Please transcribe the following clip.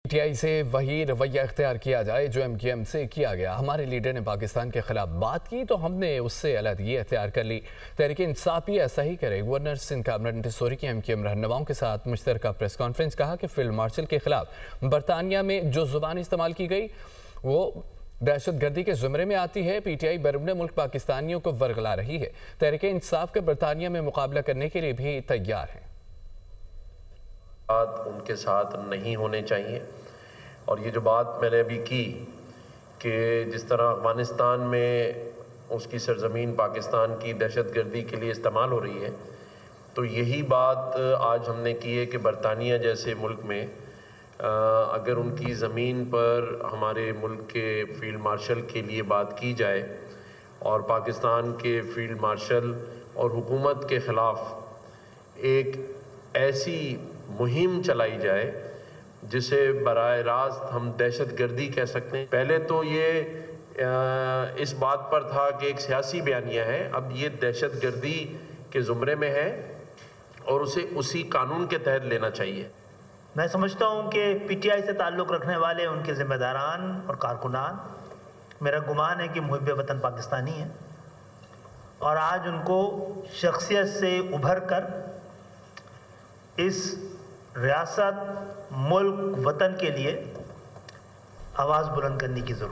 P T I سے وہی رویہ اختیار کیا جائے جو ایم کیو ایم سے کیا گیا۔ ہمارے لیڈر نے پاکستان کے خلاف بات کی تو ہم نے اس سے علیحدگی اختیار کر لی۔ تحریک انصاف بھی ایسا ہی کرے۔ گورنر سندھ کیبنٹ انتظامی کی ایم کیو ایم رہنماؤں کے ساتھ مشترکہ پریس کانفرنس، کہا کہ فیلڈ مارشل کے خلاف برطانیہ میں جو زبان استعمال کی گئی وہ دہشت گردی کے زمرے میں آتی ہے۔ پی ٹی آئی بیرون ملک پاکستانیوں کو ورغلا رہی ہے۔ تحریک انصاف کا برطانیہ میں مقابلہ کرنے کے لیے بھی تیار ہے۔ ان کے ساتھ نہیں ہونے چاہیے، اور یہ جو بات میں نے ابھی کی کہ جس طرح افغانستان میں اس کی سرزمین پاکستان کی دہشت گردی کے لیے استعمال ہو رہی ہے، تو یہی بات آج ہم نے کی ہے کہ برطانیہ جیسے ملک میں اگر ان کی زمین پر ہمارے ملک کے فیلڈ مارشل کے لیے بات کی جائے اور پاکستان کے فیلڈ مارشل اور حکومت کے خلاف ایک ایسی مہم چلائی جائے جسے براہ راست ہم دہشت گردی کہہ سکتے ہیں۔ پہلے تو یہ اس بات پر تھا کہ ایک سیاسی بیانیہ ہے، اب یہ دہشت گردی کے زمرے میں ہے اور اسے اسی قانون کے تحت لینا چاہیے۔ میں سمجھتا ہوں کہ پی ٹی آئی سے تعلق رکھنے والے ان کے ذمہ داران اور کارکنان، میرا گمان ہے کہ محب وطن پاکستانی ہیں، اور آج ان کو شخصیت سے ابھر کر اس ریاست، ملک، وطن کے لیے آواز بلند کرنے کی ضرورت ہے۔